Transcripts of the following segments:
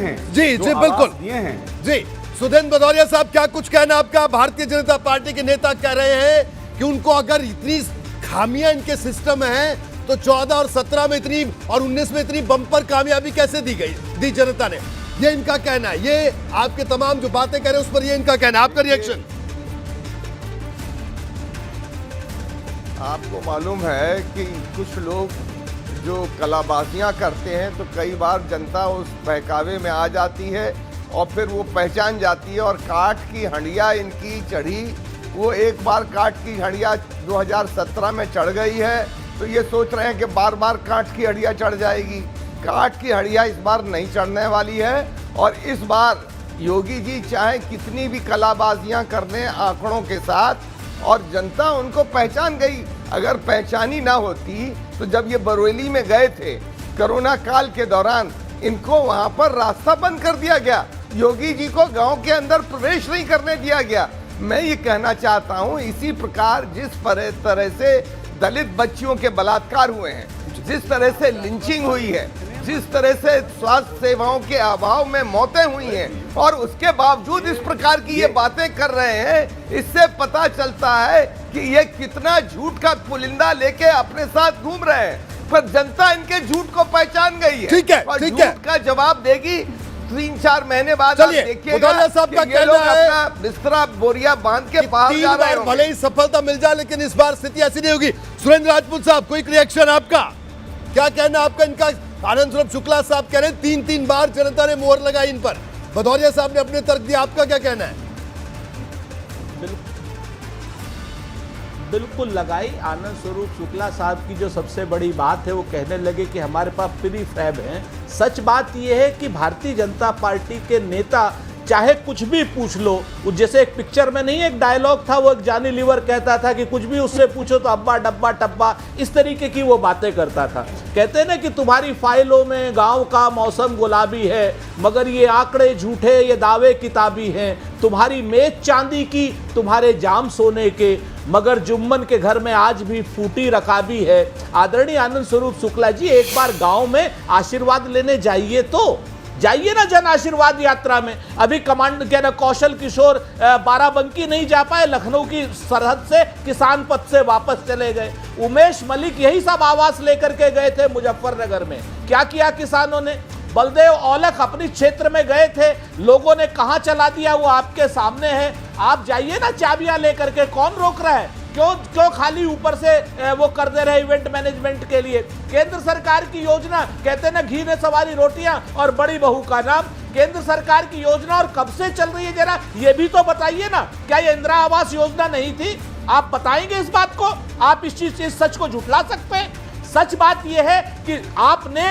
हैं, जी जी बिल्कुल दिए हैं। जी सुधींद्र भदौरिया साहब, क्या कुछ कहना आपका? भारतीय जनता पार्टी के नेता कह रहे हैं कि उनको अगर इतनी खामियां इनके सिस्टम में हैं तो 14 और 17 में इतनी और 19 में इतनी बम्पर कामयाबी कैसे दी जनता ने? ये इनका कहना है। ये आपके तमाम जो बातें कह रहे हैं उस पर ये इनका कहना है। आपका रिएक्शन? आपको मालूम है कि कुछ लोग जो कलाबाजियां करते हैं तो कई बार जनता उस बहकावे में आ जाती है और फिर वो पहचान जाती है और काठ की हंडिया इनकी चढ़ी। वो एक बार काठ की हंडिया 2017 में चढ़ गई है तो ये सोच रहे हैं कि बार बार काठ की हंडिया चढ़ जाएगी। काठ की हंडिया इस बार नहीं चढ़ने वाली है और इस बार योगी जी चाहे कितनी भी कलाबाजियां कर लें आंकड़ों के साथ, और जनता उनको पहचान गई। अगर पहचानी ना होती तो जब ये बरेली में गए थे कोरोना काल के दौरान, इनको वहां पर रास्ता बंद कर दिया गया, योगी जी को गांव के अंदर प्रवेश नहीं करने दिया गया। मैं ये कहना चाहता हूं इसी प्रकार जिस तरह से दलित बच्चियों के बलात्कार हुए हैं, जिस तरह से लिंचिंग हुई है, जिस तरह से स्वास्थ्य सेवाओं के अभाव में मौतें हुई हैं, और उसके बावजूद इस प्रकार की ये बातें कर रहे हैं, इससे पता चलता है कि ये कितना झूठ का पुलिंदा लेके अपने साथ घूम रहे हैं। पर जनता इनके झूठ को पहचान गई है, ठीक है, और ठीक है। झूठ का जवाब देगी 3-4 महीने बाद। चलिए, देखिएगा भदौरिया साहब का कि ये लोग कहना है अपना बिस्तरा बोरिया बांध के बाहर जा रहे होंगे। भले ही सफलता मिल जाए लेकिन इस बार स्थिति ऐसी नहीं होगी। सुरेंद्र राजपूत साहब, क्विक रिएक्शन आपका, क्या कहना आपका? इनका आनंद स्वरूप शुक्ला साहब कह रहे हैं 3-3 बार जनता ने मोहर लगाई इन पर, भदौरिया साहब ने अपने तर्क दिया, आपका क्या कहना है? बिल्कुल लगाई। आनंद स्वरूप शुक्ला साहब की जो सबसे बड़ी बात है वो कहने लगे कि हमारे पास प्री फैब हैं। सच बात यह है कि भारतीय जनता पार्टी के नेता चाहे कुछ भी पूछ लो, जैसे एक पिक्चर में नहीं एक डायलॉग था, वो एक जॉनी लीवर कहता था कि कुछ भी उससे पूछो तो अब्बा डब्बा टब्बा, इस तरीके की वो बातें करता था। कहते हैं ना कि तुम्हारी फाइलों में गांव का मौसम गुलाबी है, मगर ये आंकड़े झूठे, ये दावे किताबी हैं। तुम्हारी मेज चांदी की, तुम्हारे जाम सोने के, मगर जुम्मन के घर में आज भी फूटी रकाबी है। आदरणीय आनंद स्वरूप शुक्ला जी, एक बार गांव में आशीर्वाद लेने जाइए तो जाइए ना, जन आशीर्वाद यात्रा में। अभी कमांड कहना कौशल किशोर बाराबंकी नहीं जा पाए, लखनऊ की सरहद से किसान पथ से वापस चले गए। उमेश मलिक यही सब आवास लेकर के गए थे मुजफ्फरनगर में। क्या किया किसानों ने? बलदेव औलख अपनी क्षेत्र में गए थे, लोगों ने कहां चला दिया वो आपके सामने है। आप जाइए ना चाबियां लेकर के, कौन रोक रहा है? क्यों खाली ऊपर से वो कर दे रहे इवेंट मैनेजमेंट के लिए? केंद्र सरकार की योजना, कहते हैं ना घी में सवारी रोटियां और बड़ी बहू का नाम। केंद्र सरकार की योजना और कब से चल रही है, जरा ये भी तो बताइए ना। क्या ये इंदिरा आवास योजना नहीं थी? आप बताएंगे इस बात को? आप इस चीज से सच को झुठला सकते हैं? सच बात यह है कि आपने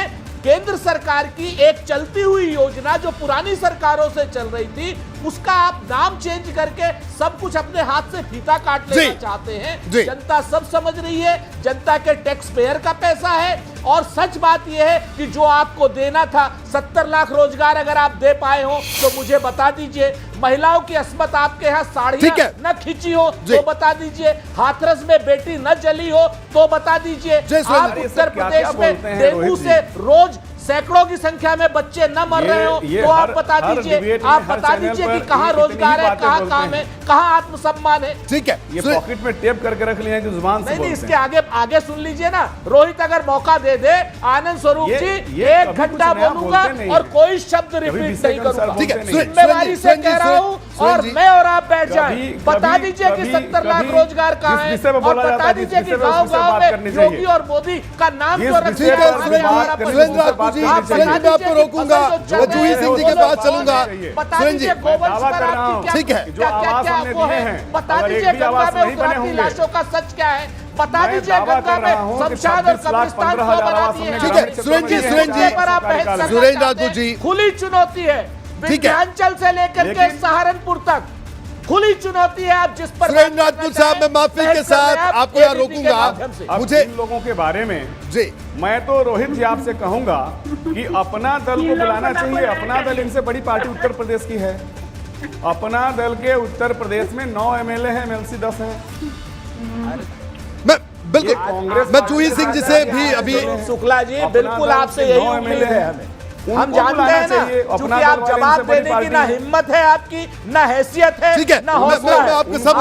केंद्र सरकार की एक चलती हुई योजना जो पुरानी सरकारों से चल रही थी, उसका आप नाम चेंज करके सब कुछ अपने हाथ से फीता काट लेना चाहते हैं। जनता सब समझ रही है, जनता के टैक्स पेयर का पैसा है। और सच बात यह है कि जो आपको देना था 70 लाख रोजगार अगर आप दे पाए हो तो मुझे बता दीजिए। महिलाओं की अस्मत आपके यहाँ साड़ियां न खींची हो तो बता दीजिए। हाथरस में बेटी न जली हो तो बता दीजिए। आप उत्तर प्रदेश में डेंगू से रोज सैकड़ों की संख्या में बच्चे न मर रहे हो तो आप बता दीजिए। आप बता दीजिए कि कहाँ रोजगार है, कहाँ काम है, कहाँ आत्मसम्मान है। ठीक है, ये पॉकेट में टेप करके रख लिया है कि जुबान से नहीं, इसके आगे सुन लीजिए ना। रोहित अगर मौका दे दे, आनंद स्वरूप जी 1 घंटा बोलूंगा और कोई शब्द रिपीट नहीं करूंगा। जिम्मेवारी से कह रहा हूँ, और मैं और आप बैठ जाए, बता दीजिए कि 70 लाख रोजगार कहाँ है, और बता दीजिए कि गाँव गाँव में योगी और मोदी का नाम क्यों रखा। मैं आपको रोकूंगा, जूही सिंह जी के पास चलूंगा। बता दीजिए गोवंश पर आपकी क्या वो है, बता दीजिए गंगा में उतराती लाशों का सच क्या है, बता दीजिए गंगा में शमशान और कब्रिस्तान क्यों बना दिए। ठीक है, सुरेंद्र राजपूत जी, खुली चुनौती है विंध्याचल से लेकर के सहारनपुर तक, खुली चुनौती है। आप जिस पर सुरेंद्र राजपूत साहब, मैं माफी के साथ आपको यहाँ रोकूंगा। मुझे इन लोगों के बारे में जी, मैं तो रोहित जी आपसे कहूंगा कि अपना दल को बुलाना चाहिए। अपना दल इनसे बड़ी पार्टी उत्तर प्रदेश की है। अपना दल के उत्तर प्रदेश में 9 एमएलए हैं, एमएलसी 10 हैं। मैं बिल्कुल, मैं जूही सिंह जी से भी अभी शुक्ला जी बिल्कुल आपसे यही उम्मीद है हमें। हम जानते हैं ना, क्योंकि आप जवाब देने की ना हिम्मत है आपकी, ना हैसियत है, ठीक है, ना हौसला मैं है। आपके सब